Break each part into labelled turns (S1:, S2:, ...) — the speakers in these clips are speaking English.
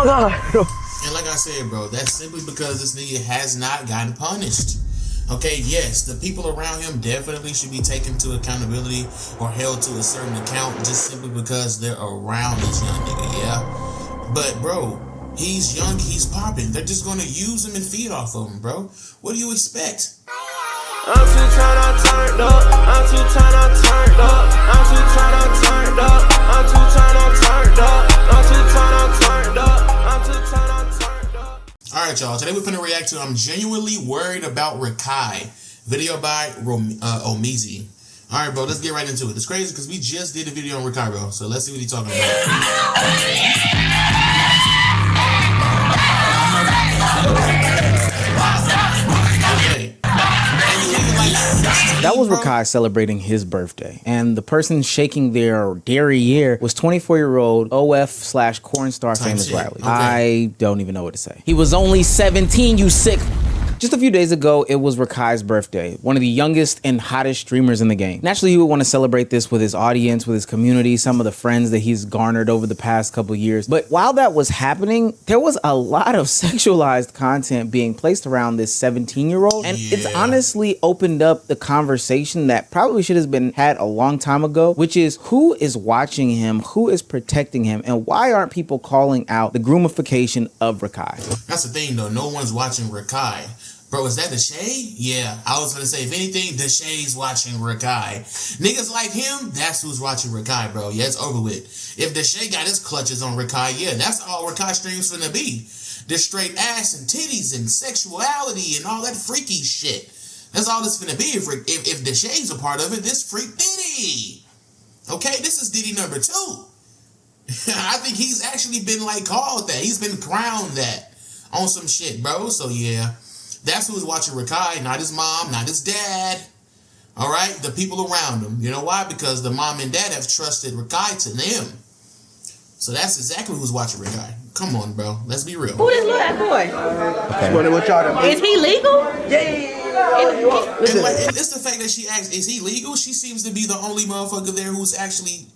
S1: my God.
S2: And like I said, bro, that's simply because this nigga has not gotten punished. Okay, yes, the people around him definitely should be taken to accountability or held to a certain account just simply because they're around this young nigga, yeah? But, bro, he's young, he's popping. They're just gonna use him and feed off of him, bro. What do you expect?
S3: I'm too turned up. I'm too turned up. I'm too turned up. I'm too turned up. I'm too turned up. I'm too turned up.
S2: Alright, y'all. Today we're finna react to I'm Genuinely Worried About Rakai. Video by Omizi. Alright, bro. Let's get right into it. It's crazy because we just did a video on Rakai, bro. So let's see what he's talking about. Okay.
S4: That was Rakai celebrating his birthday, and the person shaking their derriere was 24-year-old OF/Quon star famous Riley.
S2: Okay.
S4: I don't even know what to say. He was only 17, you sick. Just a few days ago, it was Rakai's birthday, one of the youngest and hottest streamers in the game. Naturally, he would want to celebrate this with his audience, with his community, some of the friends that he's garnered over the past couple years. But while that was happening, there was a lot of sexualized content being placed around this 17-year-old. And it's honestly opened up the conversation that probably should have been had a long time ago, which is who is watching him, who is protecting him, and why aren't people calling out the groomification of Rakai?
S2: That's the thing, though. No one's watching Rakai. Bro, is that Deshae? Yeah, I was gonna say, if anything, Deshae's watching Rakai. Niggas like him, that's who's watching Rakai, bro. Yeah, it's over with. If Deshae got his clutches on Rakai, yeah, that's all Rakai streams finna be. This straight ass and titties and sexuality and all that freaky shit. That's all this finna be. If Deshae's a part of it, this freak Diddy. Okay, this is Diddy number 2. I think he's actually been like called that. He's been crowned that on some shit, bro. So yeah. That's who's watching Rakai, not his mom, not his dad. All right? The people around him. You know why? Because the mom and dad have trusted Rakai to them. So that's exactly who's watching Rakai. Come on, bro. Let's be real.
S5: Who is that boy?
S1: Okay.
S5: Is he legal?
S1: Yeah.
S2: And it's the fact that she asks, is he legal? She seems to be the only motherfucker there who's actually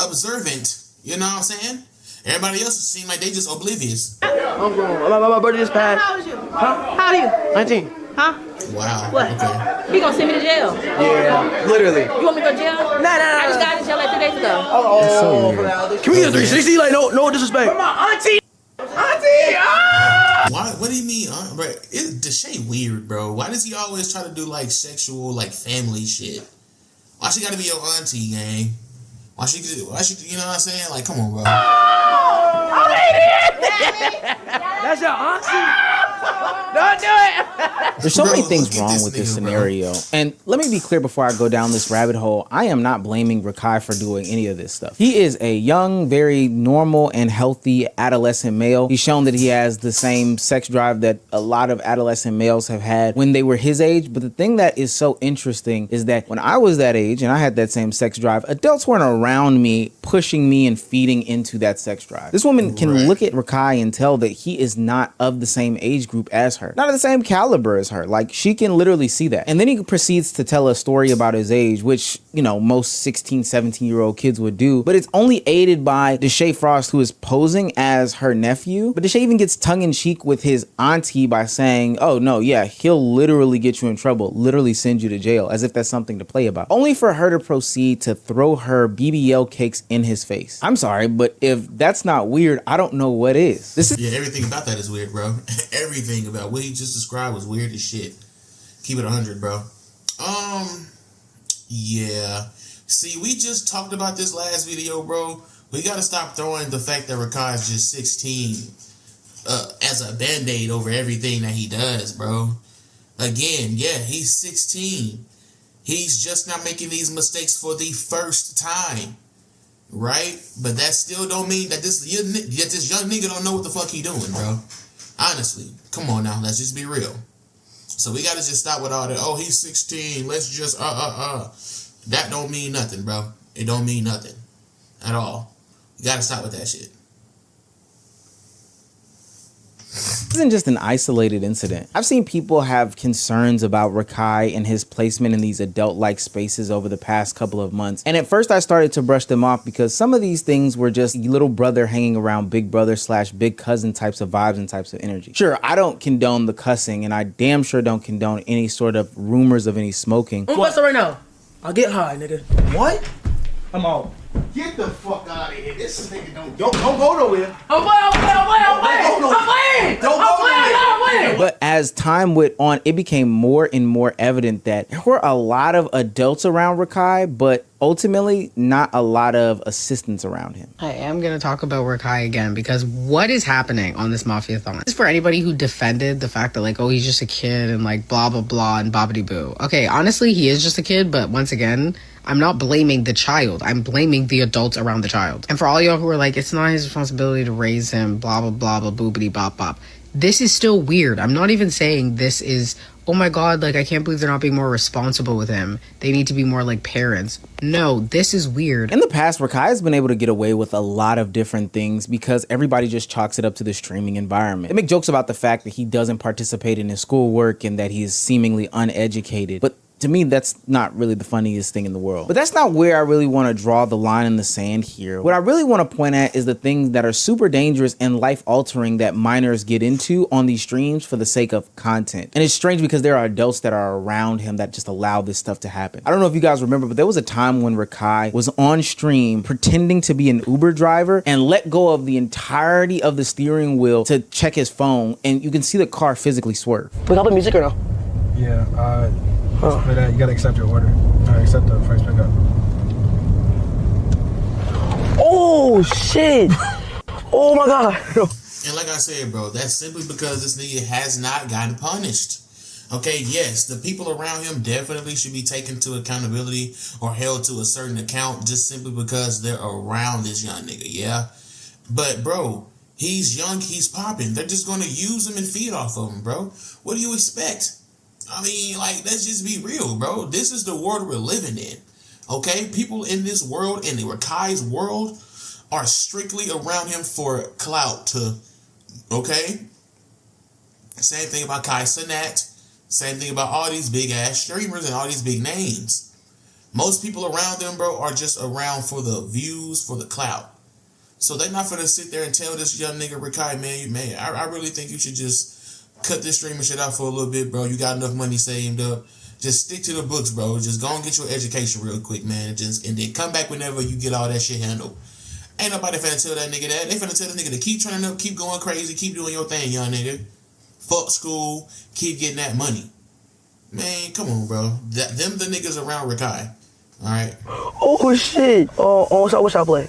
S2: observant. You know what I'm saying? Everybody else seem like they just oblivious.
S1: I'm grown. My birthday just passed.
S5: How old is you?
S1: Huh?
S5: How old are you?
S1: 19.
S5: Huh?
S2: Wow.
S5: What?
S2: Okay.
S5: He gonna send me to jail?
S1: Yeah, literally.
S5: You want me to go to jail?
S1: Nah.
S5: I just got out of jail like 3 days ago.
S1: Can we get a 360? Like, no disrespect. Where my auntie? Ah!
S2: Why? What do you mean? Bro, Deshae weird, bro. Why does he always try to do like sexual, like family shit? Why she gotta be your auntie, gang? Why she, you know what I'm saying? Like, come on, bro.
S1: That's your auntie? Don't do it!
S4: There's so many
S2: Bro,
S4: things
S2: look at
S4: wrong
S2: this
S4: with this
S2: nigga, bro.
S4: scenario. And let me be clear before I go down this rabbit hole. I am not blaming Rakai for doing any of this stuff. He is a young, very normal and healthy adolescent male. He's shown that he has the same sex drive that a lot of adolescent males have had when they were his age. But the thing that is so interesting is that when I was that age and I had that same sex drive, adults weren't around me, pushing me and feeding into that sex drive. This woman can look at Rakai and tell that he is not of the same age group as her, not of the same caliber as her. Like, she can literally see that. And then he proceeds to tell a story about his age, which, you know, most 16, 17-year-old kids would do, but it's only aided by Deshae Frost, who is posing as her nephew. But Deshae even gets tongue-in-cheek with his auntie by saying, oh no, yeah, he'll literally get you in trouble, literally send you to jail, as if that's something to play about, only for her to proceed to throw her BBL cakes in his face. I'm sorry, but if that's not weird, I don't know what is.
S2: Yeah, everything about that is weird, bro. Everything about what he just described was weird as shit. Keep it 100, bro. Yeah. See, we just talked about this last video, bro. We gotta stop throwing the fact that Rakai is just 16 as a band-aid over everything that he does, bro. Again, yeah, he's 16. He's just not making these mistakes for the first time. Right? But that still don't mean that this young nigga don't know what the fuck he doing, bro. Honestly. Come on now. Let's just be real. So we gotta just stop with all that, oh, he's 16. Let's just, That don't mean nothing, bro. It don't mean nothing. At all. You gotta stop with that shit.
S4: This isn't just an isolated incident. I've seen people have concerns about Rakai and his placement in these adult-like spaces over the past couple of months. And at first I started to brush them off because some of these things were just little brother hanging around big brother / big cousin types of vibes and types of energy. Sure, I don't condone the cussing, and I damn sure don't condone any sort of rumors of any smoking.
S1: I'm busting right now. I'll get high, nigga.
S6: What?
S1: I'm out.
S6: Get the fuck out of here. This nigga don't go nowhere.
S1: I'm playing.
S4: But as time went on, it became more and more evident that there were a lot of adults around Rakai, but ultimately not a lot of assistants around him.
S7: I am going to talk about Rakai again because what is happening on this Mafia-thon? This is for anybody who defended the fact that like, oh, he's just a kid and like blah, blah, blah and bobbity boo. Okay, honestly, he is just a kid, but once again, I'm not blaming the child. I'm blaming the adults around the child. And for all y'all who are like, it's not his responsibility to raise him, blah, blah, blah, blah, boobity, bop, bop. This is still weird. I'm not even saying this is, oh my God, like, I can't believe they're not being more responsible with him. They need to be more like parents. No, this is weird.
S4: In the past, Rakai has been able to get away with a lot of different things because everybody just chalks it up to the streaming environment. They make jokes about the fact that he doesn't participate in his schoolwork and that he is seemingly uneducated. But to me, that's not really the funniest thing in the world. But that's not where I really want to draw the line in the sand here. What I really want to point at is the things that are super dangerous and life-altering that minors get into on these streams for the sake of content. And it's strange because there are adults that are around him that just allow this stuff to happen. I don't know if you guys remember, but there was a time when Rakai was on stream pretending to be an Uber driver and let go of the entirety of the steering wheel to check his phone, and you can see the car physically swerve.
S1: We got the music or no?
S8: Yeah, for that, you gotta accept your order. Accept the first pickup.
S1: Oh, shit. Oh, my God.
S2: And like I said, bro, that's simply because this nigga has not gotten punished. Okay, yes, the people around him definitely should be taken to accountability or held to a certain account just simply because they're around this young nigga, yeah? But, bro, he's young, he's popping. They're just gonna use him and feed off of him, bro. What do you expect? I mean, like, let's just be real, bro. This is the world we're living in, okay? People in this world, in the Rakai's world, are strictly around him for clout, okay? Same thing about Kai Cenat. Same thing about all these big-ass streamers and all these big names. Most people around them, bro, are just around for the views, for the clout. So they're not gonna sit there and tell this young nigga, Rakai, man, I really think you should just cut this streaming shit out for a little bit, bro. You got enough money saved up. Just stick to the books, bro. Just go and get your education real quick, man. And then come back whenever you get all that shit handled. Ain't nobody finna tell that nigga that. They finna tell the nigga to keep turning up, keep going crazy, keep doing your thing, young nigga. Fuck school, keep getting that money. Man, come on, bro. Them the niggas around Rakai. Alright.
S1: Oh, shit. Oh, so what y'all play?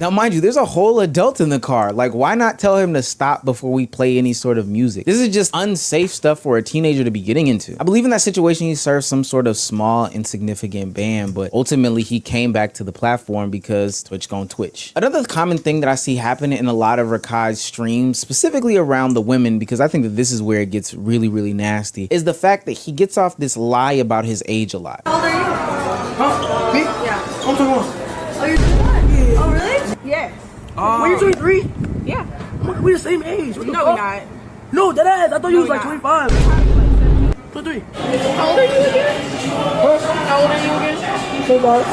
S4: Now, mind you, there's a whole adult in the car. Like, why not tell him to stop before we play any sort of music? This is just unsafe stuff for a teenager to be getting into. I believe in that situation, he served some sort of small, insignificant ban, but ultimately he came back to the platform because Twitch gon' Twitch. Another common thing that I see happen in a lot of Rakai's streams, specifically around the women, because I think that this is where it gets really, really nasty, is the fact that he gets off this lie about his age a lot.
S5: How old are you?
S1: Huh? Me?
S5: Yeah.
S1: I'm 21.
S5: Oh, you're 21? Yeah. Oh, really? Yeah.
S1: When you 23?
S5: Yeah.
S1: We the same age. What the
S5: No,
S1: fuck?
S5: we're not.
S1: No, that ass. I thought you was like
S5: we're
S1: 25. 23.
S5: How old are you again?
S1: Huh?
S5: How old are you again?
S1: 25.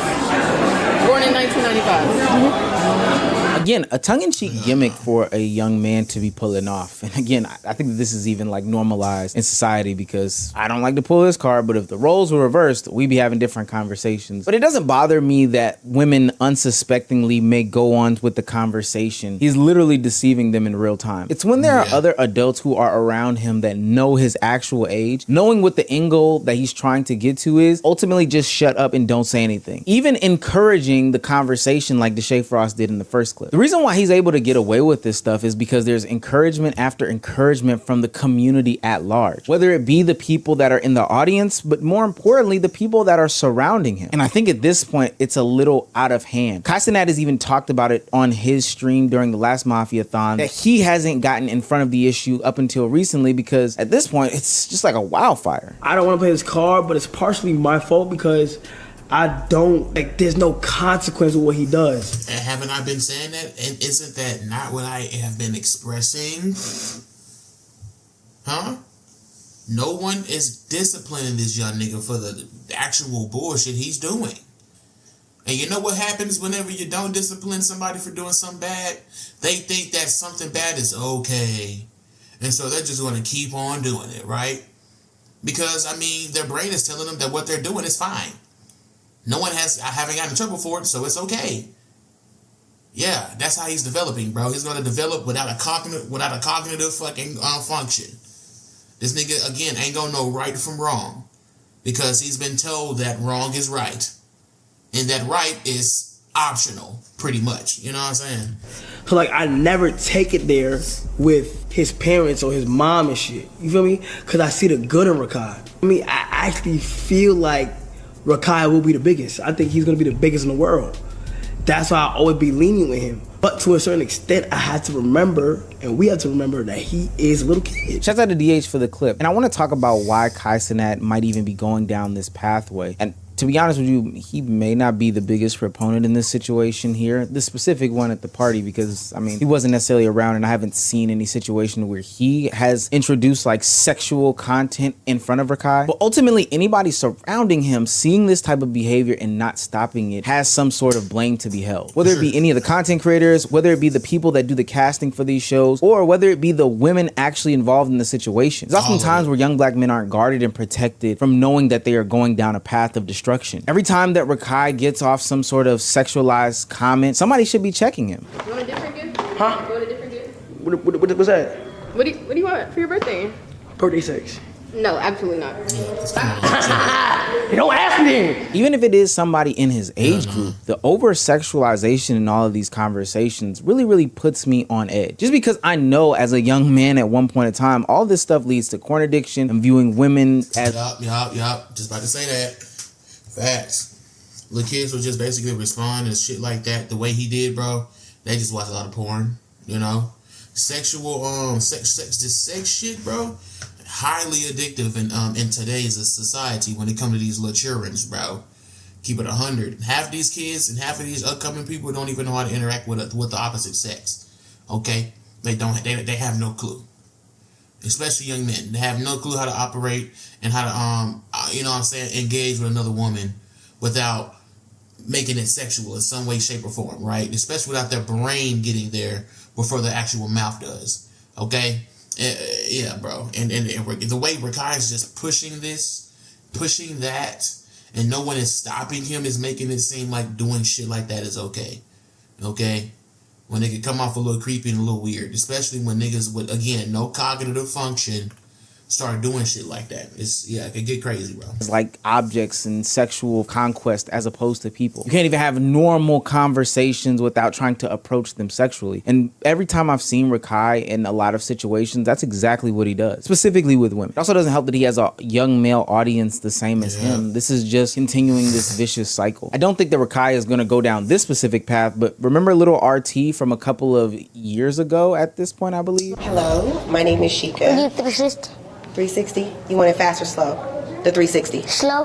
S5: Born in 1995.
S4: Again, a tongue-in-cheek gimmick for a young man to be pulling off. And again, I think that this is even like normalized in society because I don't like to pull this card, but if the roles were reversed, we'd be having different conversations. But it doesn't bother me that women unsuspectingly may go on with the conversation. He's literally deceiving them in real time. It's when there are other adults who are around him that know his actual age, knowing what the end goal that he's trying to get to is, ultimately just shut up and don't say anything. Even encouraging the conversation like Deshae Frost did in the first clip. The reason why he's able to get away with this stuff is because there's encouragement after encouragement from the community at large, whether it be the people that are in the audience, but more importantly, the people that are surrounding him. And I think at this point, it's a little out of hand. Kai Cenat has even talked about it on his stream during the last Mafia-thon, that he hasn't gotten in front of the issue up until recently because at this point, it's just like a wildfire.
S1: I don't want to play this card, but it's partially my fault because I don't, like, there's no consequence of what he does.
S2: And haven't I been saying that? And isn't that not what I have been expressing? Huh? No one is disciplining this young nigga for the actual bullshit he's doing. And you know what happens whenever you don't discipline somebody for doing something bad? They think that something bad is okay. And so they're just going to keep on doing it, right? Because, I mean, their brain is telling them that what they're doing is fine. I haven't gotten in trouble for it, so it's okay. Yeah, that's how he's developing, bro. He's going to develop without a cognitive fucking function. This nigga, again, ain't going to know right from wrong. Because he's been told that wrong is right. And that right is optional, pretty much. You know what I'm saying?
S1: So, like, I never take it there with his parents or his mom and shit. You feel me? Because I see the good in Rakai. I mean, I actually feel like Rakai will be the biggest. I think he's going to be the biggest in the world. That's why I always be lenient with him. But to a certain extent, I had to remember, and we have to remember, that he is a little kid.
S4: Shouts out to DH for the clip. And I want to talk about why Kai Cenat might even be going down this pathway. And to be honest with you, he may not be the biggest proponent in this situation here, this specific one at the party, because, I mean, he wasn't necessarily around, and I haven't seen any situation where he has introduced, like, sexual content in front of Rakai. But ultimately, anybody surrounding him, seeing this type of behavior and not stopping it, has some sort of blame to be held. Whether it be any of the content creators, whether it be the people that do the casting for these shows, or whether it be the women actually involved in the situation. There's often times where young black men aren't guarded and protected from knowing that they are going down a path of destruction. Every time that Rakai gets off some sort of sexualized comment, somebody should be checking him.
S5: You want a different gift?
S1: Huh?
S5: You want a different gift?
S1: What's that?
S5: What do you want for your birthday?
S1: Birthday sex.
S5: No, absolutely not.
S1: You don't ask me.
S4: Even if it is somebody in his age group, the over-sexualization in all of these conversations really puts me on edge. Just because I know as a young man at one point in time, all this stuff leads to porn addiction and viewing women as...
S2: Yup. Just about to say that. Facts. Little kids will just basically respond and shit like that the way he did, bro. They just watch a lot of porn, you know? Sex shit, bro. Highly addictive in today's society when it comes to these little childrens, bro. Keep it 100. Half these kids and half of these upcoming people don't even know how to interact with the opposite sex. Okay? They have no clue. Especially young men. They have no clue how to operate and how to, you know what I'm saying, engage with another woman without making it sexual in some way, shape, or form, right? Especially without their brain getting there before the actual mouth does. Okay? Yeah, bro. And the way Rakai is just pushing that, and no one is stopping him, is making it seem like doing shit like that is okay. Okay? When they can come off a little creepy and a little weird, especially when niggas with, again, no cognitive function start doing shit like that. It can get crazy, bro.
S4: It's like objects and sexual conquest as opposed to people. You can't even have normal conversations without trying to approach them sexually. And every time I've seen Rakai in a lot of situations, that's exactly what he does, specifically with women. It also doesn't help that he has a young male audience the same as him. This is just continuing this vicious cycle. I don't think that Rakai is going to go down this specific path, but remember little RT from a couple of years ago at this point, I believe?
S9: Hello, my name is Sheikah. 360. You want it fast or slow? The 360.
S10: Slow.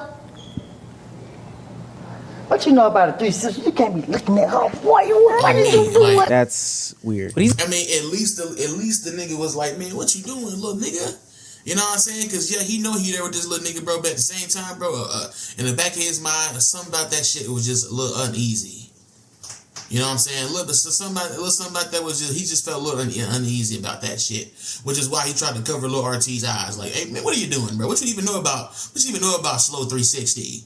S11: What you know about a 360? You can't be looking at her. What did you do?
S2: Like,
S4: that's weird. But
S2: I mean, at least the nigga was like, man, what you doing, little nigga? You know what I'm saying? Because, yeah, he know he there with this little nigga, bro, but at the same time, bro, in the back of his mind, something about that shit was just a little uneasy. You know what I'm saying? A little something like that was just, he just felt a little uneasy about that shit, which is why he tried to cover Lil RT's eyes. Like, hey, man, what are you doing, bro? What you even know about slow 360?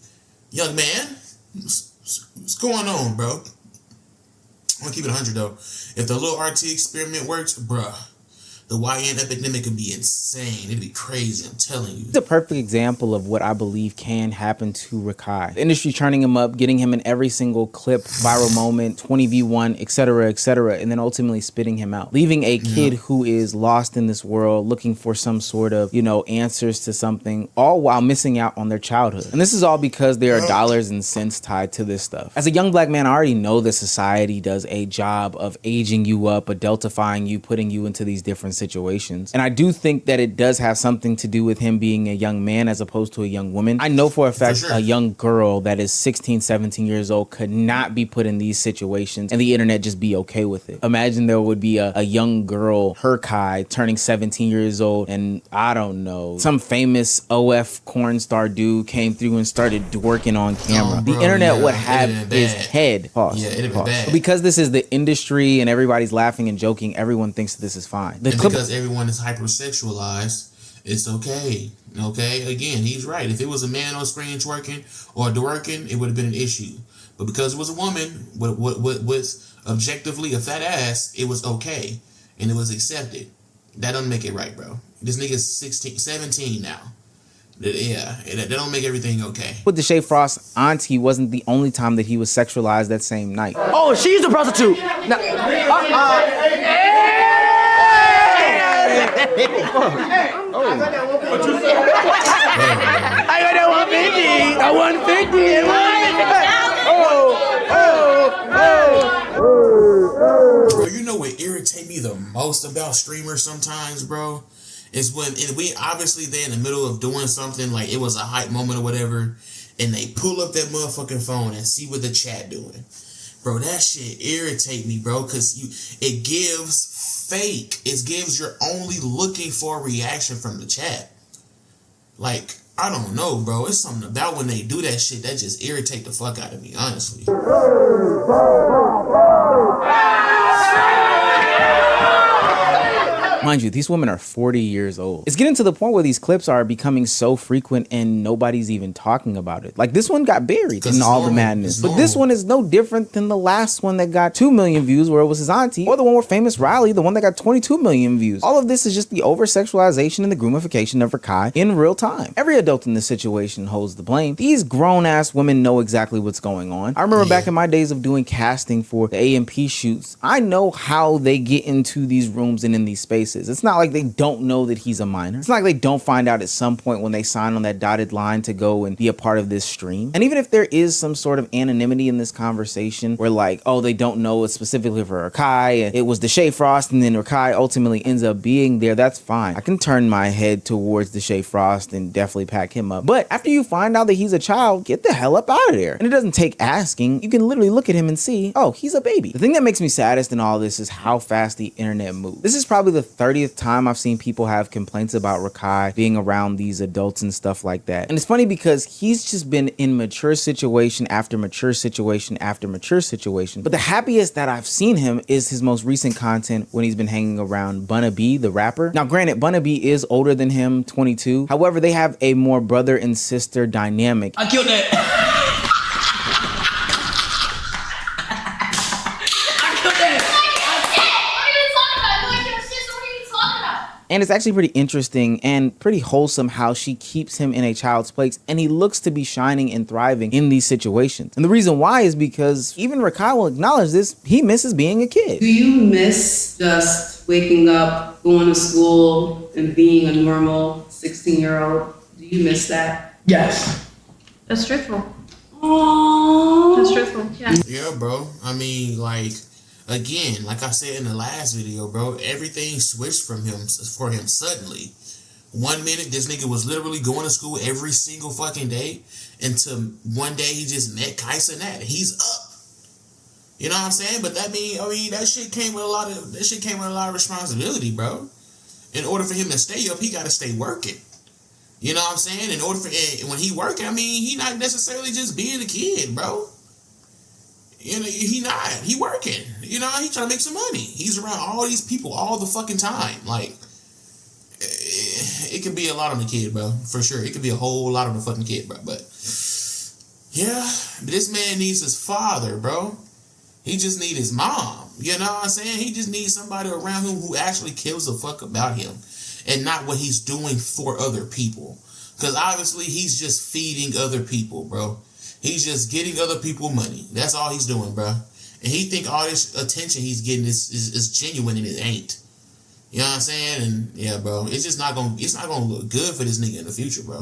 S2: Young man, what's going on, bro? I'm gonna keep it 100, though. If the Lil RT experiment works, bruh, the YN epidemic could be insane. It'd be crazy, I'm telling you.
S4: It's a perfect example of what I believe can happen to Rakai. The industry turning him up, getting him in every single clip, viral moment, 20v1, etc., and then ultimately spitting him out. Leaving a kid who is lost in this world, looking for some sort of, answers to something, all while missing out on their childhood. And this is all because there are dollars and cents tied to this stuff. As a young black man, I already know that society does a job of aging you up, adultifying you, putting you into these different situations. And I do think that it does have something to do with him being a young man as opposed to a young woman. I know for a fact a young girl that is 16, 17 years old could not be put in these situations and the internet just be okay with it. Imagine there would be a young girl, Rakai, turning 17 years old, and I don't know, some famous OF corn star dude came through and started working on camera. The internet would have his head.
S2: Yeah, it'd be bad.
S4: But because this is the industry and everybody's laughing and joking, everyone thinks that this is fine.
S2: Because everyone is hypersexualized, it's okay. Okay? Again, he's right. If it was a man on screen twerking or twerking, it would have been an issue. But because it was a woman with objectively a fat ass, it was okay. And it was accepted. That doesn't make it right, bro. This nigga's 17 now. Yeah, that don't make everything okay.
S4: With the Shea Frost auntie wasn't the only time that he was sexualized that same night.
S11: Oh, she's the prostitute. No. I got that 150. That 150.
S2: Bro, you know what irritates me the most about streamers sometimes, bro? Is when we obviously they're in the middle of doing something, like it was a hype moment or whatever, and they pull up that motherfucking phone and see what the chat doing. Bro, that shit irritate me, bro, because it gives fake. It gives you're only looking for a reaction from the chat. Like, I don't know, bro. It's something about when they do that shit that just irritate the fuck out of me, honestly.
S4: Mind you, these women are 40 years old. It's getting to the point where these clips are becoming so frequent and nobody's even talking about it. Like, this one got buried in all the madness. But this one is no different than the last one that got 2 million views where it was his auntie, or the one where famous Riley, the one that got 22 million views. All of this is just the over-sexualization and the groomification of Rakai in real time. Every adult in this situation holds the blame. These grown-ass women know exactly what's going on. I remember back in my days of doing casting for the A&P shoots, I know how they get into these rooms and in these spaces. It's not like they don't know that he's a minor. It's not like they don't find out at some point when they sign on that dotted line to go and be a part of this stream. And even if there is some sort of anonymity in this conversation where like, oh, they don't know it's specifically for Rakai, and it was the Shea Frost, and then Rakai ultimately ends up being there, that's fine. I can turn my head towards the Shea Frost and definitely pack him up. But after you find out that he's a child, get the hell up out of there. And it doesn't take asking. You can literally look at him and see, oh, he's a baby. The thing that makes me saddest in all this is how fast the internet moves. This is probably the 30th time I've seen people have complaints about Rakai being around these adults and stuff like that. And it's funny because he's just been in mature situation after mature situation after mature situation. But the happiest that I've seen him is his most recent content when he's been hanging around Bunna B, the rapper. Now, granted, Bunna B is older than him, 22. However, they have a more brother and sister dynamic.
S11: I killed that.
S4: And it's actually pretty interesting and pretty wholesome how she keeps him in a child's place, and he looks to be shining and thriving in these situations. And the reason why is because even Rakai will acknowledge this, he misses being a kid.
S10: Do you miss just waking up, going to school, and being a normal 16-year-old? Do you miss that?
S11: Yes.
S5: That's truthful.
S10: Aww.
S5: That's truthful, yeah.
S2: Yeah, bro. I mean, like, again, like I said in the last video, bro, everything switched for him suddenly. 1 minute, this nigga was literally going to school every single fucking day, until one day he just met Kaisa Nat and he's up. You know what I'm saying? But that shit came with a lot of responsibility, bro. In order for him to stay up, he got to stay working. You know what I'm saying? In order for when he working, I mean, he not necessarily just being a kid, bro. You know, he working. You know, he trying to make some money. He's around all these people all the fucking time. Like, it could be a lot on the kid, bro. For sure. It could be a whole lot on the fucking kid, bro. But, yeah, this man needs his father, bro. He just need his mom. You know what I'm saying? He just needs somebody around him who actually cares a fuck about him and not what he's doing for other people. Because obviously he's just feeding other people, bro. He's just getting other people money. That's all he's doing, bro. And he think all this attention he's getting is genuine, and it ain't. You know what I'm saying? And yeah, bro, it's not gonna look good for this nigga in the future, bro.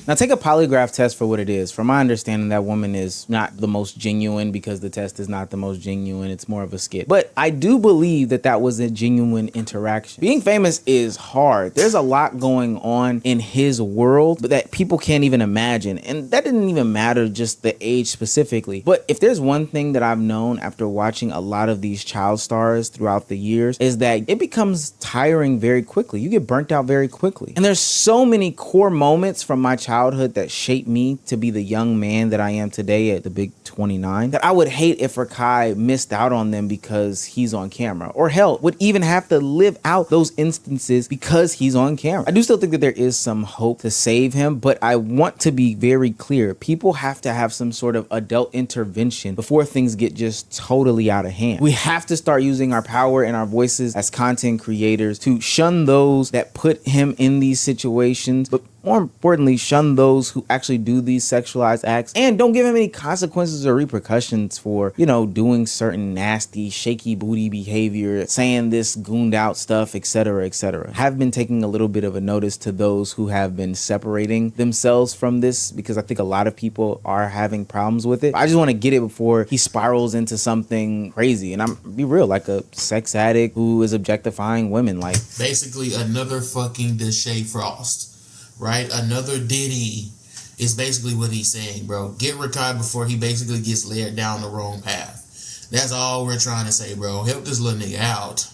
S4: Now, Now take a polygraph test for what it is. From my understanding, that woman is not the most genuine because the test is not the most genuine. It's more of a skit. But I do believe that that was a genuine interaction. Being famous is hard. There's a lot going on in his world but that people can't even imagine. And that didn't even matter just the age specifically. But if there's one thing that I've known after watching a lot of these child stars throughout the years is that it becomes tiring very quickly. You get burnt out very quickly. And there's so many core moments from my childhood that shaped me to be the young man that I am today at the big 29 that I would hate if Rakai missed out on them because he's on camera, or hell, would even have to live out those instances because he's on camera. I do still think that there is some hope to save him, but I want to be very clear. People have to have some sort of adult intervention before things get just totally out of hand. We have to start using our power and our voices as content creators to shun those that put him in these situations, but more importantly, shun those who actually do these sexualized acts and don't give him any consequences or repercussions for, you know, doing certain nasty, shaky booty behavior, saying this gooned out stuff, etc., etc. Have been taking a little bit of a notice to those who have been separating themselves from this because I think a lot of people are having problems with it. I just want to get it before he spirals into something crazy. And I'm be real, like a sex addict who is objectifying women. Like
S2: basically another fucking Deshae Frost. Right? Another Diddy is basically what he's saying, bro. Get Rakai before he basically gets led down the wrong path. That's all we're trying to say, bro. Help this little nigga out.